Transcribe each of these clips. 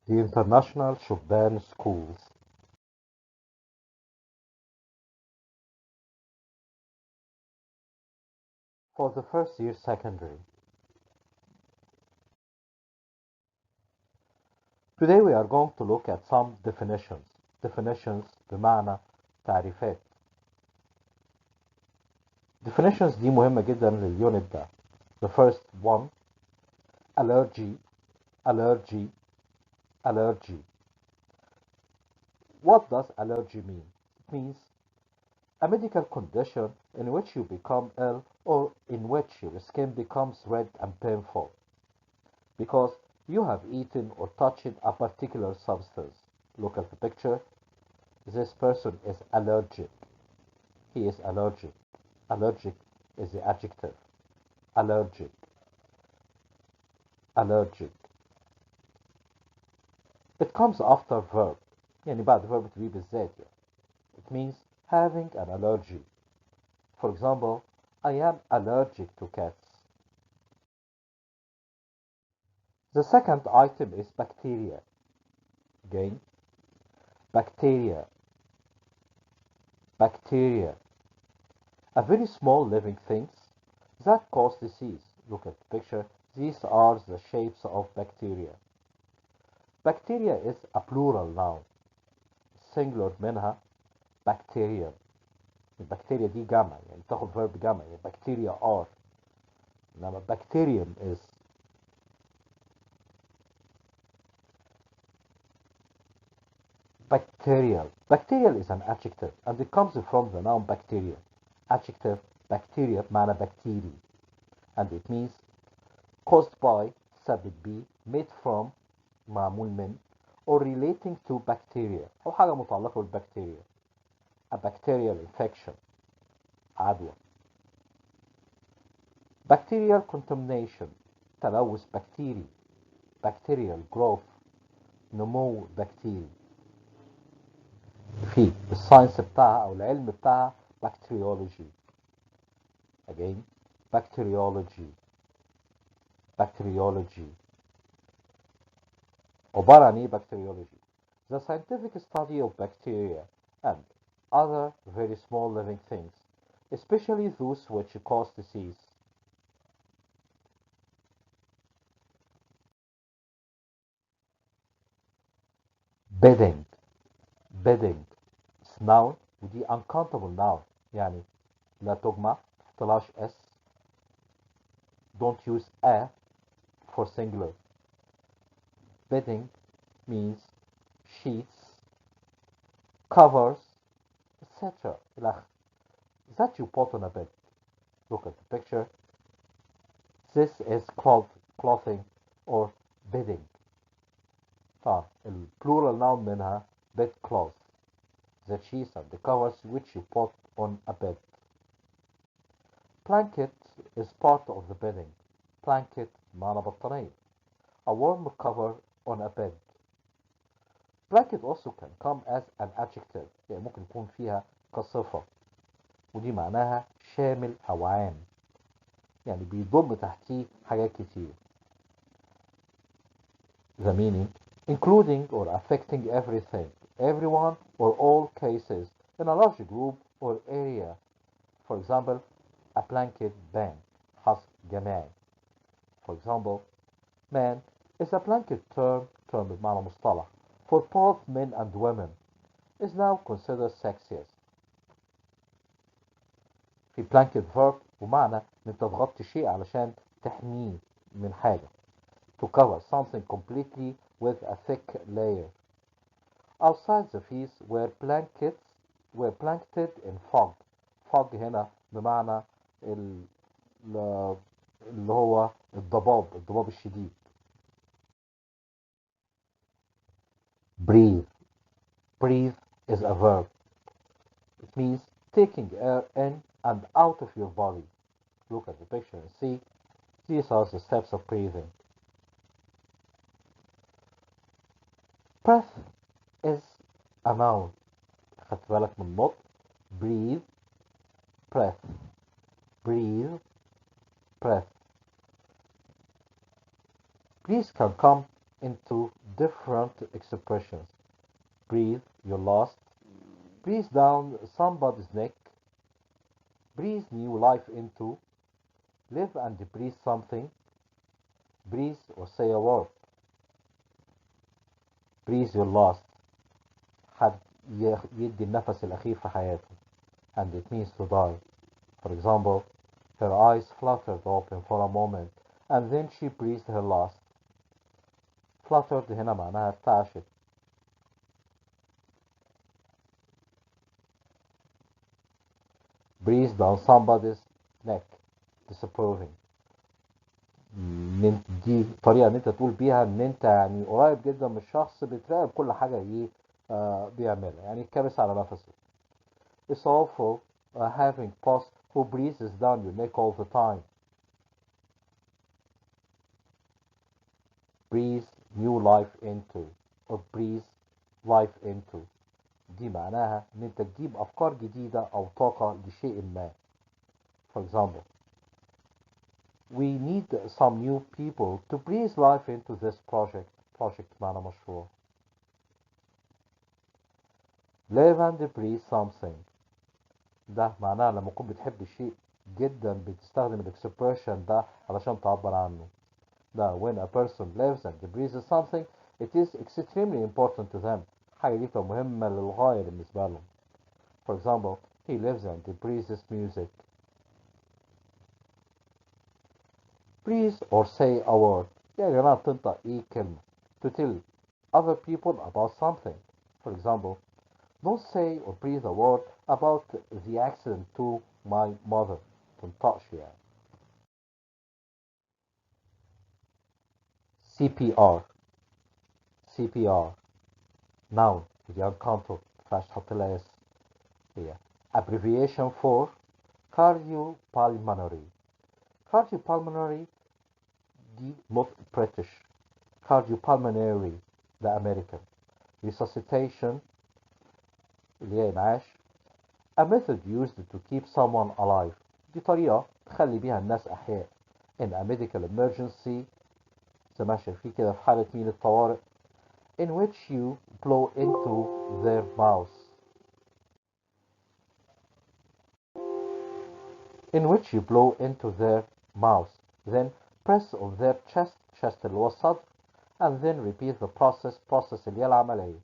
The International Chopin Schools. For the first year secondary. Today we are going to look at some definitions. Definitions بمعنى تعريفات. Definitions دي مهمة جدا لليونت ده. The first one, allergy, allergy, allergy. What does allergy mean? It means a medical condition in which you become ill or in which your skin becomes red and painful because you have eaten or touched a particular substance. Look at the picture. This person is allergic. He is allergic. Allergic is the adjective. Allergic. Allergic. It comes after verb. يعني بعد verb to be بالذات يعني. It means having an allergy. For example, I am allergic to cats. The second item is bacteria. Again, bacteria. Bacteria. A very small living things that cause disease. Look at the picture. These are the shapes of bacteria. Bacteria is a plural noun. Singular منها bacterium. البكتيريا دي جمع يعني تاخد verb جمع يعني bacteria are. إنما bacterium is bacterial. Bacterial is an adjective and it comes from the noun bacteria. Adjective bacteria بمعنى bacteria and it means caused by سبب be made from معمول من or relating to bacteria أو حاجة متعلقة بالبكتيريا. A bacterial infection عدوى. Bacterial contamination تلوث بكتيري. Bacterial growth نمو بكتيري. في الساينس بتاعها أو العلم بتاعها bacteriology. Again, bacteriology. Bacteriology. عبارة عن إيه bacteriology? The scientific study of bacteria and other very small living things, especially those which cause disease. Bedding. Bedding. It's noun ودي uncountable noun يعني لا تجمع تحطلهاش s. Don't use a for singular. Bedding means sheets, covers, etc. that you put on a bed. Look at the picture. This is clothing or bedding. البلورال noun منها bed cloth. The sheets and the covers which you put on a bed. Blanket is part of the bedding. Blanket معنى بطانية. A warm cover on a bed. Blanket also can come as an adjective يعني ممكن يكون فيها كصفة ودي معناها شامل أو عام يعني بيضم تحتيه حاجات كتير. The meaning including or affecting everything, everyone or all cases in a large group or area. For example, a blanket ban حصر جماعي. For example, man is a blanket term بمعنى مصطلح for both men and women is now considered sexist. في blanket verb ومعنى ان انت تغطي شيء علشان تحميه من حاجة. To cover something completely with a thick layer. Outside the feast were blanketed in fog. Fog هنا بمعنى اللي هو الضباب الشديد. Breathe. Breathe is a verb. It means taking air in and out of your body. Look at the picture and see. These are the steps of breathing. Breath is a noun. خدت بالك من النطق. Breathe. Breath. Breathe. Breath. Breathe can come into different expressions. Breathe, you're lost. Breathe down somebody's neck. Breathe new life into. Live and breathe something. Breathe or say a word. Breathe you're lost. حد يدي النفس الأخير في حياته. And it means to die. For example, her eyes fluttered open for a moment and then she breathed her last. Fluttered هنا معناها ارتعشت. Breathe down somebody's neck. Disapproving. دي طريقة ان انت تقول بيها ان انت يعني قريب جدا من الشخص بتراقب كل حاجة ايه بيعملها يعني كابس على نفسه. It's awful having boss who breathes down your neck all the time. Breathe new life into or breathe life into. دي معناها ان انت تجيب افكار جديدة او طاقة لشيء ما. For example, we need some new people to breathe life into this project. Project معنى مشروع. Live and breathe something. ده معناه لما تكون بتحب شيء جدا بتستخدم الاكسبريشن ده علشان تعبر عنه. ده when a person lives and breathes something it is extremely important to them. حاجة دي مهمة للغاية بالنسبة لهم. For example, he lives and breathes music. Breathe or say a word. يعني يا جماعة بتنطق ايه كلمة. To tell other people about something. For example, don't say or breathe a word about the accident to my mother. تنطقش يعني. CPR. CPR. Noun. ودي uncountable. مينفعش تحط لها اس. هي abbreviation for cardiopulmonary. Cardiopulmonary دي not British. Cardiopulmonary ده American. Resuscitation اللي هي إنعاش. A method used to keep someone alive. دي طريقة تخلي بيها الناس أحياء. In a medical emergency زي ما شايفين كده في حالة مين الطوارئ. In which you blow into their mouth. In which you blow into their mouth. Then press on their chest. chest اللي هو الصدر. And then repeat the process اللي هي العملية.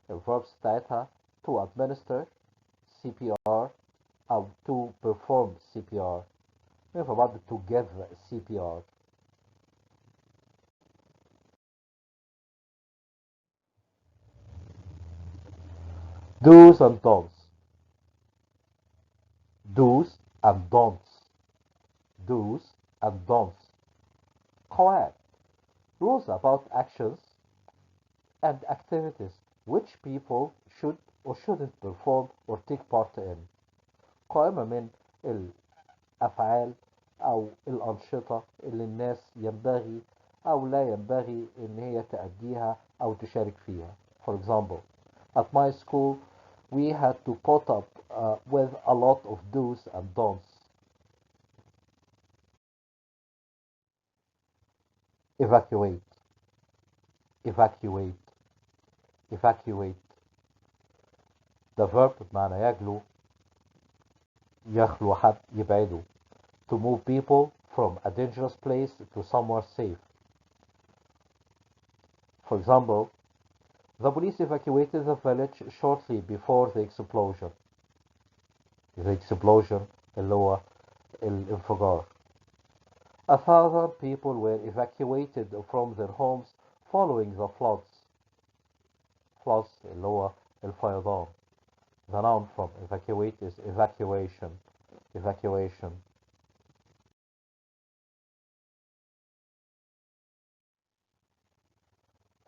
الverbs بتاعتها to administer CPR أو to perform CPR. ينفع بعد to give CPR. Do's and don'ts. Do's and don'ts. Do's and don'ts. قواعد. Rules about actions and activities which people should or shouldn't perform or take part in. قائمة من الأفعال أو الأنشطة اللي الناس ينبغي أو لا ينبغي إن هي تأديها أو تشارك فيها. For example, at my school we had to put up with a lot of do's and don'ts. Evacuate. Evacuate. Evacuate. The verb بمعنى يجلو يخلو حد يبعده. To move people from a dangerous place to somewhere safe. For example, the police evacuated the village shortly before the explosion. The explosion اللي هو الانفجار. 1,000 people were evacuated from their homes following the floods. Floods اللي هو الفيضان. The noun from evacuate is evacuation. Evacuation.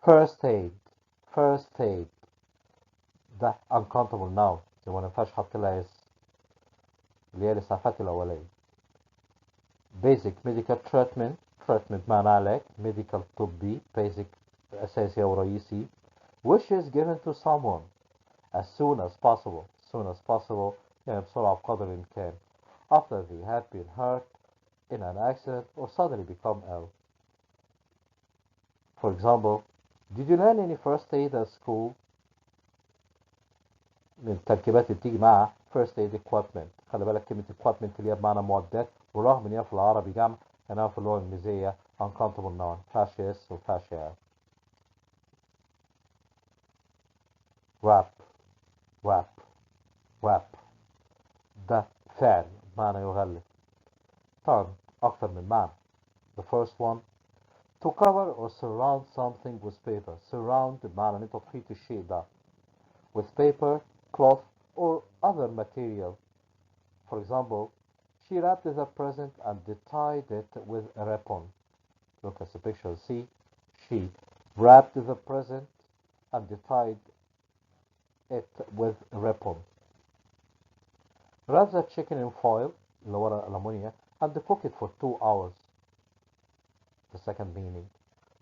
First aid. First aid. ده uncountable noun. زي ما ينفعش احط لها اس. اللي هي الإسعافات الأولية. Basic medical treatment. Treatment معناه علاج. Medical طبي. Basic أساسي أو رئيسي. Which is given to someone as soon as possible. As soon as possible يعني بسرعة بقدر الإمكان. After they have been hurt in an accident or suddenly become ill. For example, did you learn any first aid at school؟ من التركيبات اللي بتيجي مع first aid equipment. خلي بالك كلمة equipment اللي هي بمعنى معدات، ورغم ان هي في العربي جمع انها في اللغة الإنجليزية uncountable noun. فيهاش اس وفيهاش ال. wrap wrap wrap ده فعل بمعنى يغلف. turn أكثر من معنى. The first one, to cover or surround something with paper. Surround بمعنى ان انت تحيط الشيء ده with paper, cloth, or other material. For example, she wrapped the present and tied it with a ribbon. Look at the picture. See, she wrapped the present and tied it with a ribbon. Wrap the chicken in foil, اللي ورق الألمونيا, and cook it for 2 hours. The second meaning,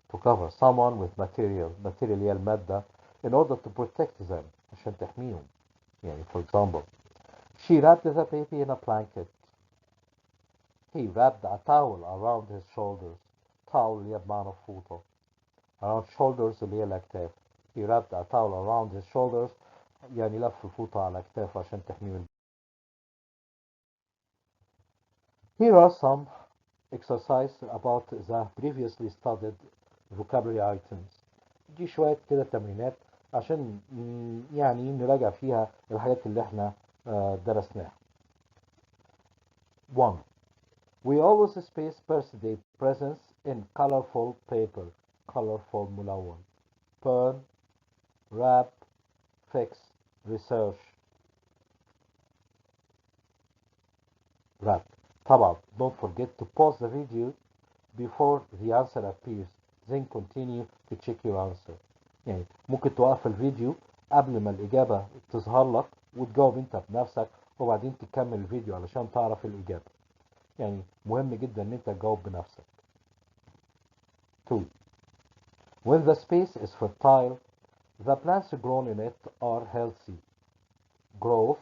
to cover someone with material هي المادة, in order to protect them, عشان تحميهم. يعني for example, she wrapped the baby in a blanket. He wrapped a towel around his shoulders. Towel اللي هي بمعنى فوطة. Around shoulders اللي هي الأكتاف. He wrapped a towel around his shoulders يعني لف الفوطة على أكتافه عشان تحميه. Here are some exercises about the previously studied vocabulary items. دي شوية كده تمرينات عشان يعني نراجع فيها الحاجات اللي احنا درسناها. 1. We always space birthday presents in colorful paper. Colorful ملون. Burn, wrap, fix, research. Wrap. طبعا don't forget to pause the video before the answer appears. Then continue to check your answer. يعني ممكن توقف الفيديو قبل ما الإجابة تظهر لك وتجاوب أنت بنفسك وبعدين تكمل الفيديو علشان تعرف الإجابة. يعني مهم جدا ان انت تجاوب بنفسك. 2. When the space is fertile, the plants grown in it are healthy. Growth,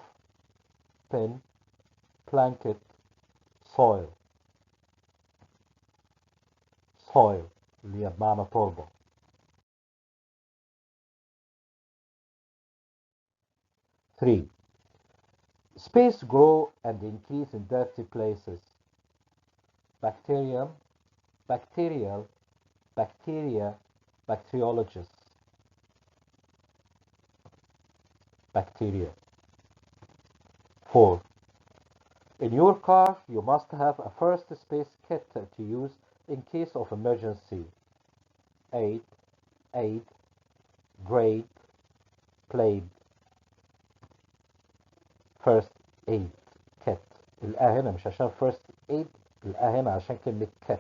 pin, blanket, soil. Soil اللي هي بمعنى تربة. 3. Space grow and increase in dirty places. Bacterium, bacterial, bacteria, bacteriologists. Bacteria. 4. In your car, you must have a first space kit to use in case of emergency. Aid, break, plague. First aid kit. الآ هنا مش عشان first aid، الآ هنا عشان كلمة kit.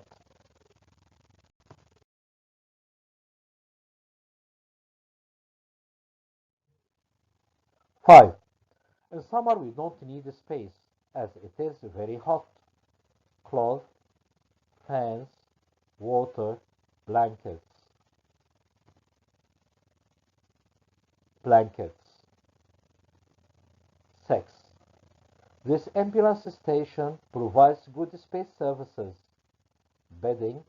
5. In summer we don't need space as it is very hot. Clothes, fans, water, blankets. Blankets. 6. This ambulance station provides good space services, bedding,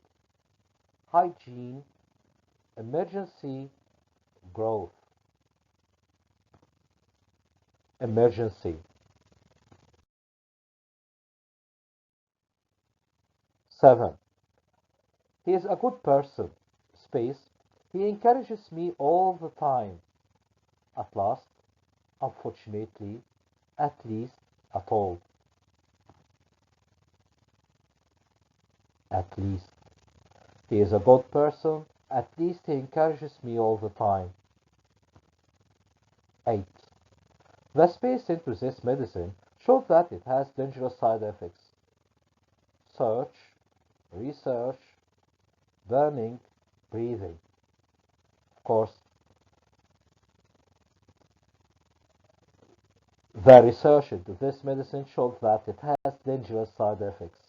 hygiene, emergency, growth. Emergency. 7. He is a good person. Space. He encourages me all the time. At last, unfortunately, at least, at all. At least. He is a good person. At least he encourages me all the time. 8. The space into this medicine shows that it has dangerous side effects. Search, research, burning, breathing. Of course, the research into this medicine shows that it has dangerous side effects.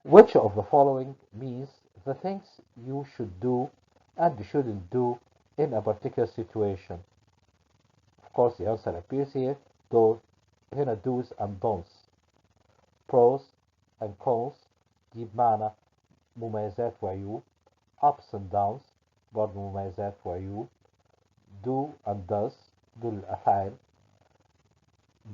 Which of the following means the things you should do and shouldn't do in a particular situation? Of course, the answer appears here. Those هنا do's and don'ts. pros and cons دي بمعنى مميزات وعيوب. ups and downs برضه مميزات وعيوب. do and does دول الأفعال.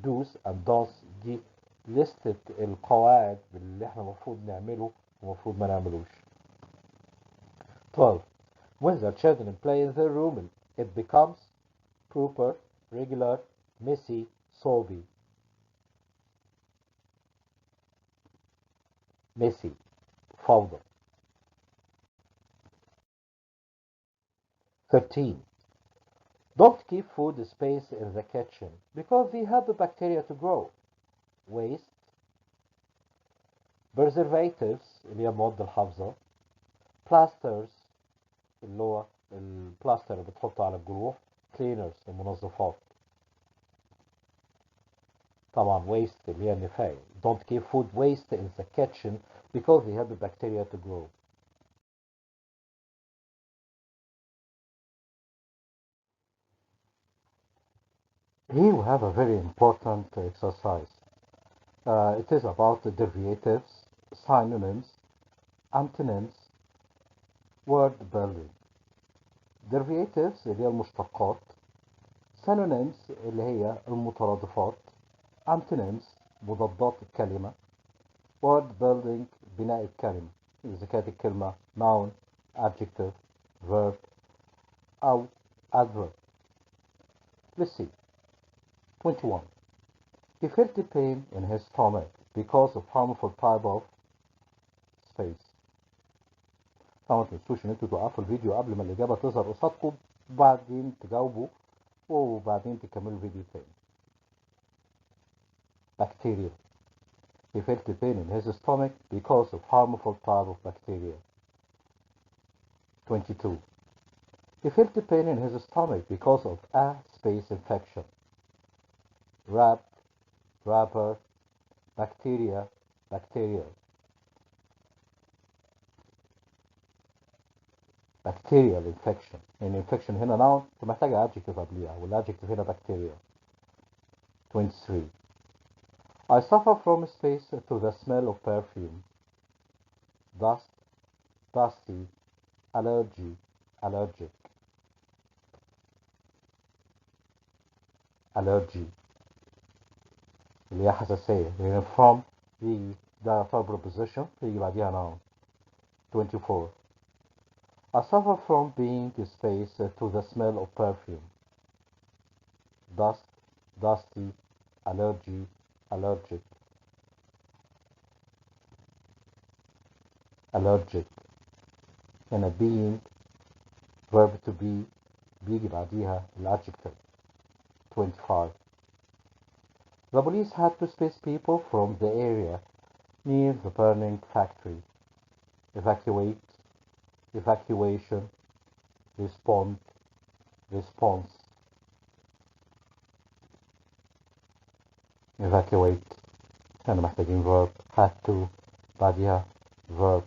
do's and don'ts دي لستة القواعد اللي احنا المفروض نعمله ومفروض ما نعملوش. 12. When the children play in their room it becomes proper, regular, messy, soapy. messy فوضى. 13. Don't keep food space in the kitchen because they help the bacteria to grow. Waste. Preservatives اللي هي مواد الحافظة. Plasters اللي هو البلاستر اللي بتحطه على الجروح. Cleaners المنظفات. طبعا waste اللي هي النفاية. Don't keep food waste in the kitchen because they help the bacteria to grow. Here we have a very important exercise. It is about the derivatives, synonyms, antonyms, word building. Derivatives اللي هي المشتقات. Synonyms اللي هي المترادفات. Antonyms مضادات الكلمة. Word building بناء الكلمة. إذا كانت الكلمة noun, adjective, verb أو adverb. Let's see. 21. He felt the pain in his stomach because of harmful type of space. طبعا ما تنسوش ان انتوا توقفوا الفيديو قبل ما الاجابه تظهر قصادكم وبعدين تجاوبوا وبعدين تكملوا الفيديو تاني. Bacteria. He felt the pain in his stomach because of harmful type of bacteria. 22. He felt the pain in his stomach because of a space infection. Wrap, wrapper, bacteria, bacterial. Bacterial infection. يعني infection هنا noun فمحتاجة adjective قبليها والadjective هنا bacterial. 23. I suffer from space to the smell of perfume. Dust, dusty, allergy, allergic. Allergy اللي هي حساسية. يعني from يجي ده يعتبر preposition يجي بعديها noun. 24. I suffer from being exposed to the smell of perfume. Dust, dusty, allergy, allergic. Allergic. هنا being verb to be بيجي بعديها الadjective. 25. The police had to chase people from the area near the burning factory. Evacuate, evacuation, respond, response. Evacuate. احنا محتاجين verb had to بعديها verb.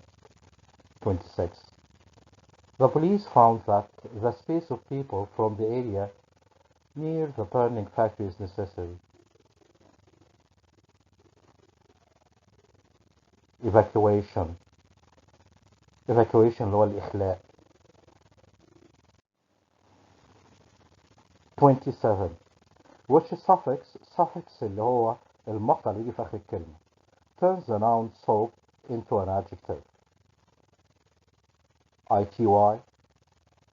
26. The police found that the space of people from the area near the burning factory is necessary. Evacuation. Evacuation اللي هو الإخلاء. 27. Which suffix اللي هو المقطع اللي يجي في آخر الكلمة. Turns the noun soap into an adjective. ity,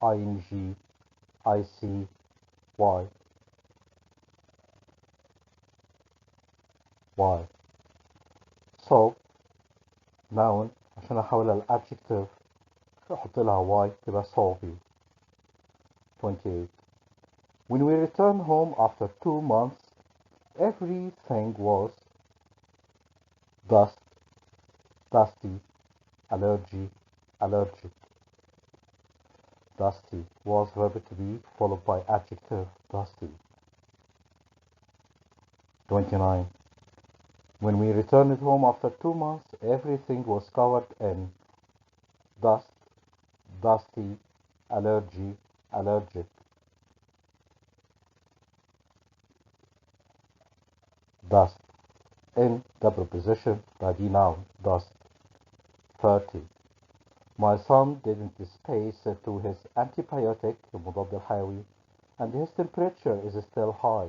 ing, ic, y. y. soap noun عشان احولها الادجكتيف احط لها y تبقى soapy. 28. When we returned home after 2 months, everything was dust, dusty, allergy, allergic. Dusty was verb to be followed by adjective dusty. 29. When we returned home after 2 months, everything was covered in dust, dusty, allergy, allergic. Dust. in the preposition body noun dust. 30. My son didn't space to his antibiotic المضاد الحيوي and his temperature is still high.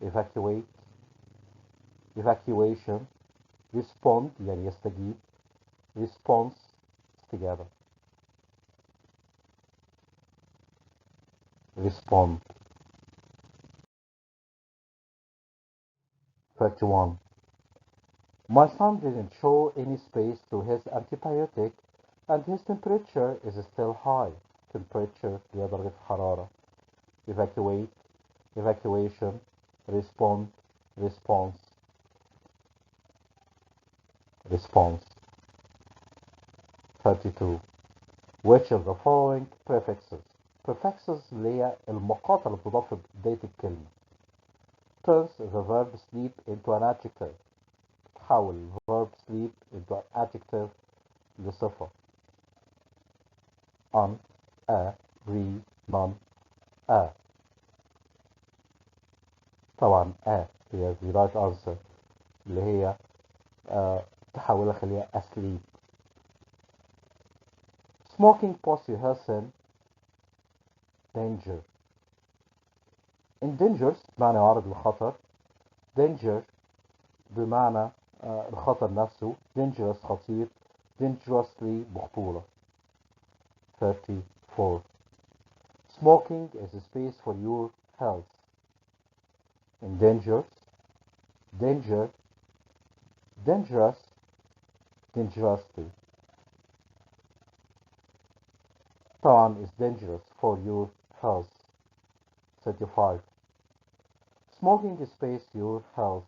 Evacuate, evacuation, respond يعني يستجيب, response استجابة. Respond. 31. My son didn't show any space to his antibiotic and his temperature is still high. Temperature هي درجة الحرارة. Evacuate, evacuation, respond, response, response. 32. Which of the following prefixes prefixes اللي هي المقاطع اللي بتضاف في بداية الكلمة turns the verb sleep into an adjective تحول verb sleep into an adjective لصفة on, a, re, non, a. طبعا a هي the right answer اللي هي تحولها خليها asleep. Smoking puts your health in danger. Endangers بمعنى يعرض للخطر. Danger بمعنى الخطر نفسه. Dangerous خطير. Dangerously بخطورة. 34. Smoking is a space for your health. Endangers, danger, dangerous, dangerously. طبعا is dangerous for your health. 35. Smoking space your health.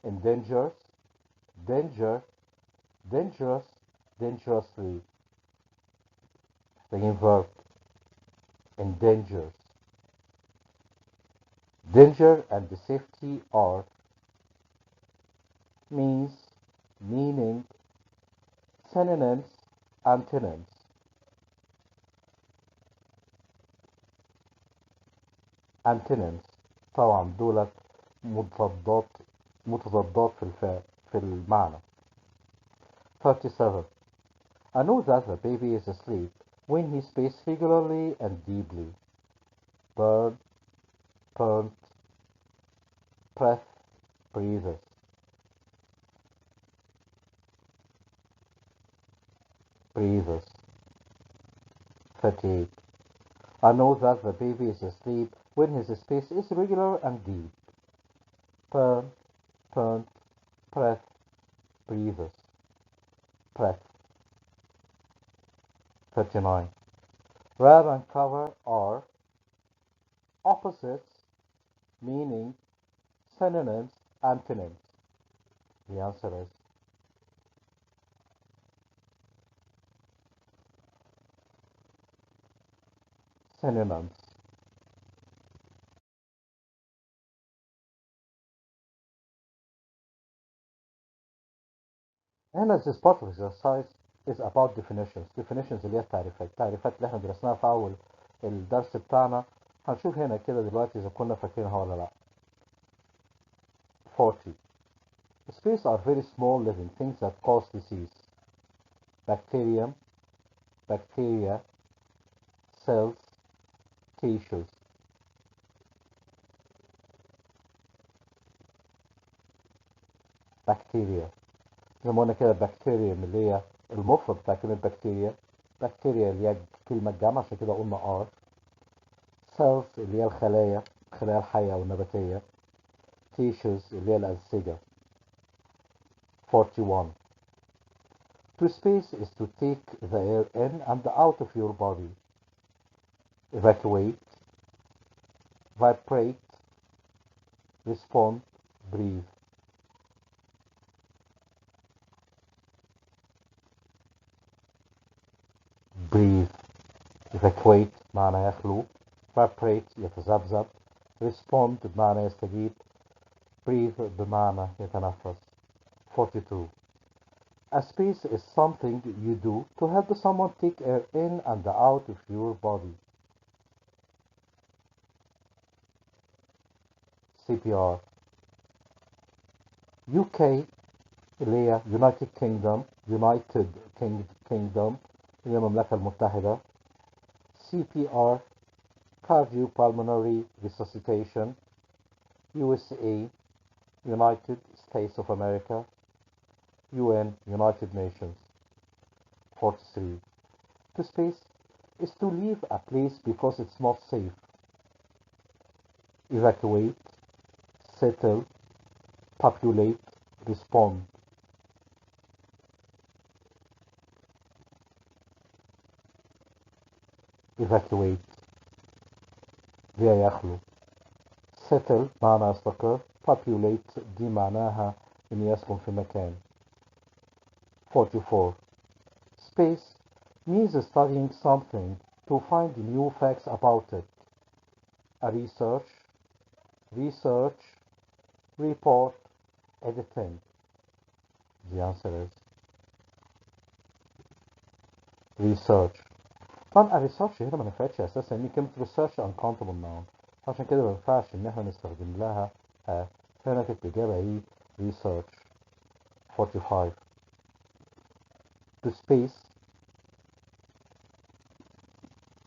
Endangers, danger, dangerous, dangerously. The verb endangers. Danger and the safety are means, meaning, synonyms, antonyms. Antonyms طبعا دولت متضادات في المعنى. 37. I know that the baby is asleep when he spaces regularly and deeply. Burn, burnt, breath, breathes. Breathes. 38. I know that the baby is asleep when his space is regular and deep. Burn, burnt, breath, breathes. Breath. 39. Wrap and cover are opposites, meaning, synonyms, antonyms. The answer is synonyms. And as this part of exercise is about definitions. Definitions اللي هي التعريفات اللي احنا درسناها في أول الدرس بتاعنا. هنشوف هنا كده دلوقتي إذا كنا فاكرينها ولا لأ. 40. Spaces are very small living things that cause disease. Bacterium, bacteria, cells, tissues. Bacteria. زي ما قلنا كده بكتيريا اللي هي المفرد بتاع كلمة بكتيريا. بكتيريا اللي هي كلمة جمع عشان كده قلنا R. cells اللي هي الخلايا الحية والنباتية. tissues اللي هي الأنسجة. 41. To space is to take the air in and out of your body. Evacuate, vibrate, respond, breathe. Breathe. Evacuate معنى يخلو. Vibrate يتذبذب. Respond بمعنى يستجيب. Breathe بمعنى يتنفس. 42. A space is something you do to help someone take air in and out of your body. CPR. UK اللي هي United Kingdom United Kingdom اللي هي المملكة المتحدة. CPR Cardiopulmonary Resuscitation USA United States of America. UN United Nations. 43. To space is to leave a place because it's not safe. Evacuate, settle, populate, respond. Evacuate فيها يخلو. Settle معنى يستقر. Populate دي معناها إن يسكن في مكان. 44. Space means studying something to find new facts about it. A research, report, editing. The answer is research. طبعا الريسيرش هنا ما نفعتش اساسا ان كلمه ريسيرش uncountable noun، عشان كده ما ينفعش ان احنا نستخدم لها هنا كانت الاجابه هي research. 45. To space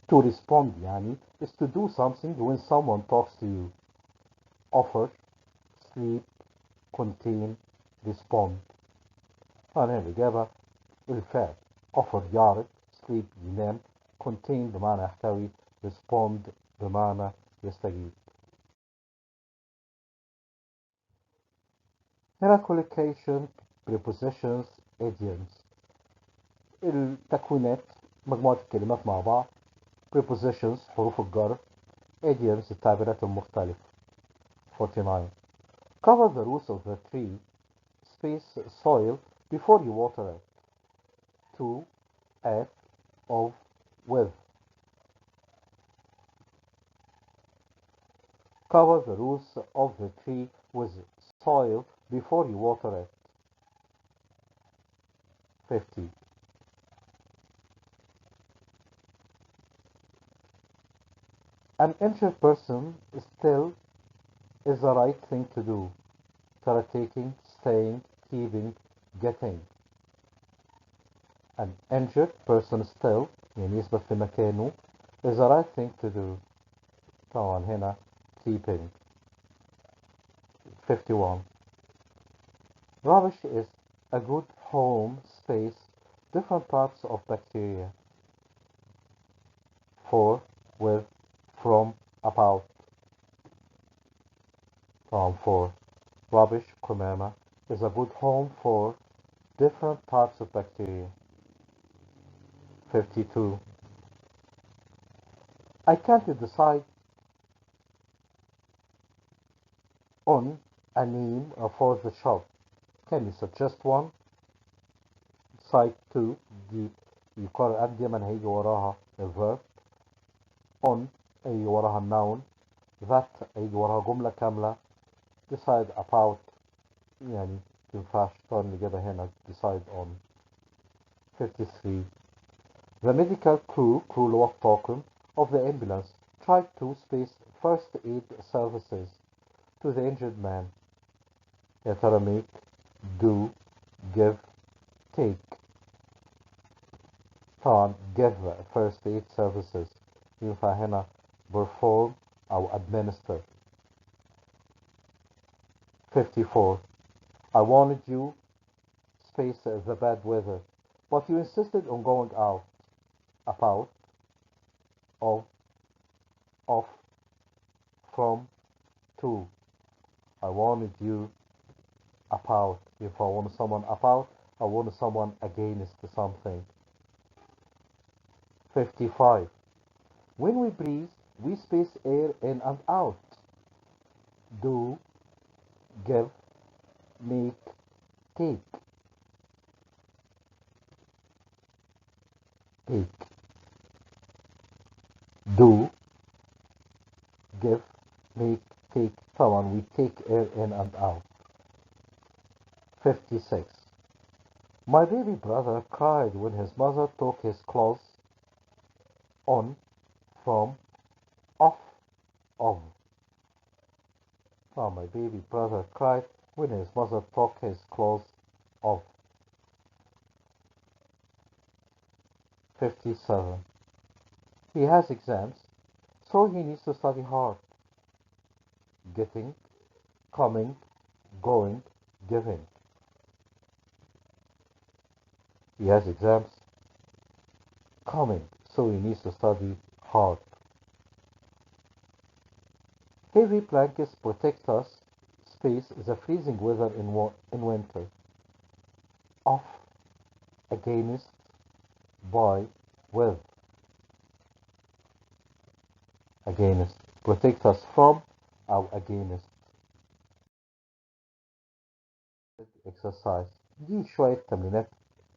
to respond يعني is to do something when someone talks to you. Offer, sleep, contain, respond. هنا الإجابة الفعل. offer يعرض، sleep ينام، contain بمعنى يحتوي، respond بمعنى يستجيب. هنا collocation, prepositions, idioms. التكوينات مجموعة الكلمات مع بعض. prepositions حروف الجر. idioms التعبيرات المختلفة. 49. Cover the roots of the tree, space, soil, before you water it. To, at, of, with. Cover the roots of the tree with soil before you water it. 50. An injured person still is the right thing to do. Taking, staying, keeping, getting. An injured person still يعني يثبت في مكانه is the right thing to do. طبعا هنا keeping. 51. Rubbish is a good home space, different types of bacteria. For, with, from, about. For. Rubbish, قمامة, is a good home for different types of bacteria. 52. I can't decide on a name for the shop. Can you suggest one? Decide to دي يقرر دايما هيجي وراها الverb. On هيجي وراها الnoun. That هيجي وراها جملة كاملة. Decide about يعني مينفعش طبعا الإجابة هنا decide on. 53. The medical crew اللي هو الطاقم of the ambulance tried to space first aid services to the injured man. يا ترى make, do, give, take. طبعا give first aid services ينفع هنا perform أو administer. 54. I wanted you space the bad weather, but you insisted on going out. About, of, from, to. I wanted you about. If I want someone about, I want someone against something. 55. When we breathe, we space air in and out. Do, give, make, take. Take. Do, give, make, take. طبعا we take air in and out. 56. My baby brother cried when his mother took his clothes on, from, off, of. My baby brother cried when his mother took his clothes off. 57. He has exams, so he needs to study hard. Getting, coming, going, giving. He has exams, coming, so he needs to study hard. Heavy blankets protect us. Space the freezing weather in winter. Off, against, by, with. Against. Protect us from أو against. Exercise. دي شوية تمرينات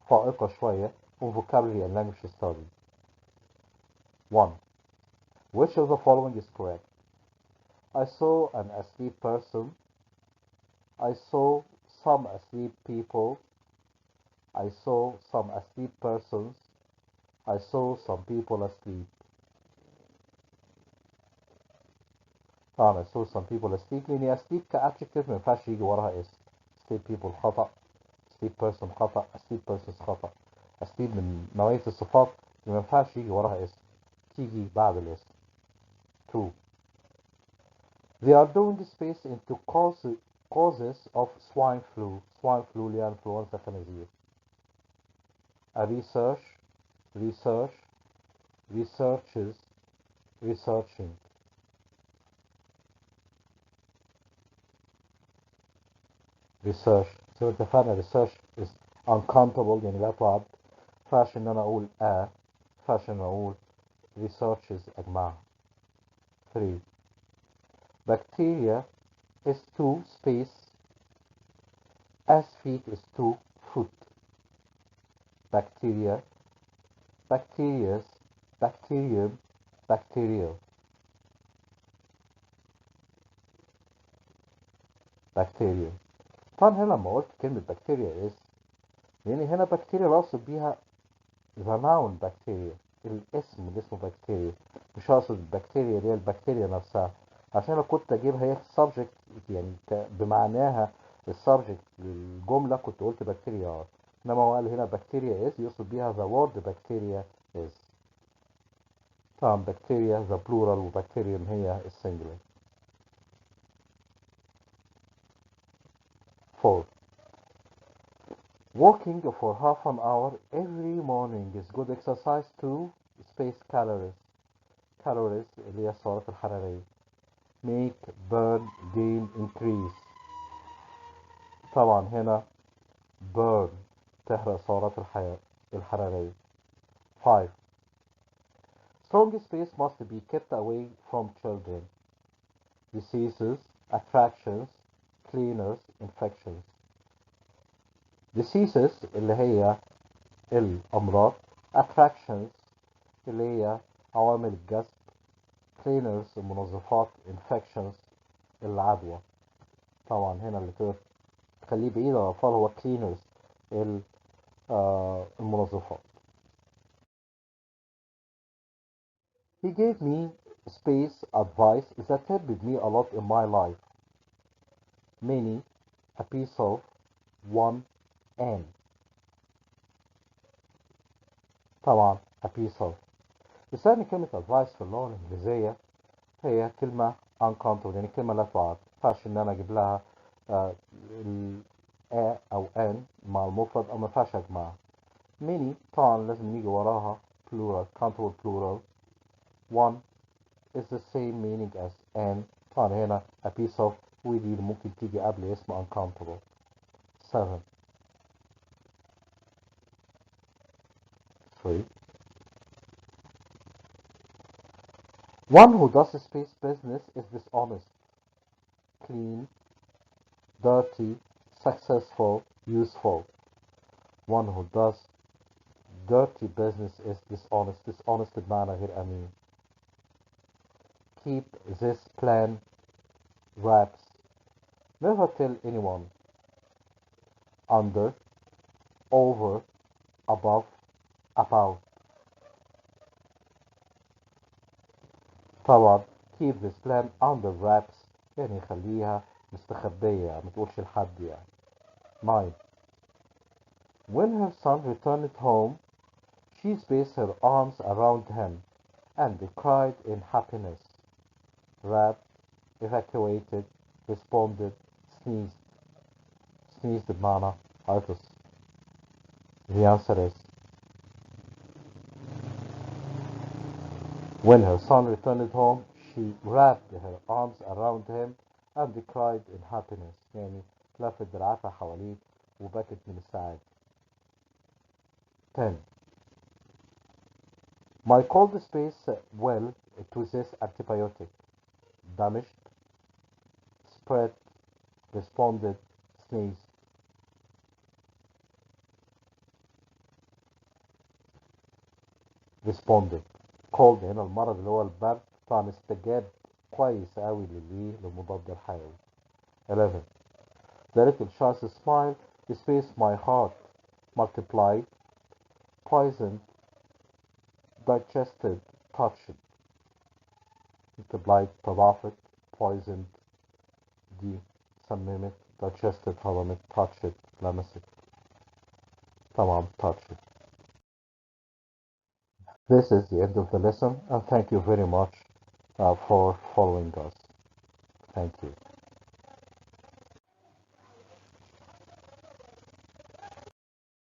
فائقة شوية from vocabulary and language study. 1. Which of the following is correct? I saw an asleep person. I saw some asleep people. I saw some asleep persons. I saw some people asleep. طبعا I saw some people asleep لأن asleep كadjective ما ينفعش يجي وراها اسم. Asleep people خطأ. Asleep person خطأ. Asleep persons خطأ. asleep من نوعية الصفات اللي ما ينفعش يجي وراها اسم. تيجي بعد الاسم. 2. They are doing space into causes of swine flu. Swine flu اللي هي انفلونزا خنازير. A research, research, researches, researching. research. So اتفقنا research is uncountable يعني لا تعد. فاش ان انا اقول فاش ان انا اقول researches اجمعها. 3. Bacteria is to space as feet is to foot. Bacteria, bacterias, bacterium, bacterial. Bacterium. طبعا هنا لما قلت كلمة bacteria is لأن هنا bacteria بقصد بيها the noun bacteria الاسم اللي اسمه bacteria مش هقصد البكتيريا اللي هي البكتيريا نفسها عشان لو كنت اجيبها هي subject يعني بمعناها السبجكت للجملة كنت قلت بكتيريا انما هو قال هنا bacteria is يقصد بيها the word bacteria is. طبعا بكتيريا the plural وبكتيريوم هي السنجلر. 4. Walking for half an hour every morning is good exercise to space calories. Calories اللي هي السعرات الحرارية. Make, burn, gain, increase. طبعا هنا burn تحرق السعرات الحرارية. 5. Strong space must be kept away from children. Diseases, attractions, cleaners, infections. Diseases اللي هي الأمراض. Attractions اللي هي عوامل الجذب. Cleaners المنظفات. Infections العدوى. طبعا هنا اللي كده تخليه بعيد عن الأطفال هو cleaners المنظفات. He gave me space advice that helped me a lot in my life. Many, a piece of, one, and. طبعا a piece of. لسان كلمة advice في اللغة الإنجليزية هي كلمة uncountable يعني كلمة لا تعد. مينفعش إن أنا أجيب لها ال a أو an مع المفرد أو مينفعش أجمعها. many طبعا لازم يجي وراها plural countable plural. one is the same meaning as an. طبعا هنا a piece of ودي ممكن تيجي قبل اسم uncountable. 7. 3. One who does space business is dishonest, clean, dirty, successful, useful. One who does dirty business is dishonest. Dishonest بمعنى غير أمين. Keep this plan wraps. Never tell anyone. Under, over, above, about. طبعا keep this plan under wraps يعني خليها مستخبية يعني ما تقولش لحد يعني. 9. When her son returned home, she spaced her arms around him and cried in happiness. Wrapped, evacuated, responded, sneezed. Sneezed بمعنى عطس. The answer is when her son returned home, she wrapped her arms around him and cried in happiness. يعني لفت دراعاتها حواليه وبكت من السعادة. 10. My cold space well to this antibiotic. Damaged, spread, responded, sneezed. Responded. cold هنا المرض اللي هو البرد طبعا استجاب كويس قوي للمضاد الحيوي. 11. The little child's smile spaced my heart, multiplied, poisoned, digested, touched. multiplied تضاعفت, poisoned دي سممت, digested هضمت, touched لمست. طبعا touched. This is the end of the lesson, and thank you very much for following us. Thank you.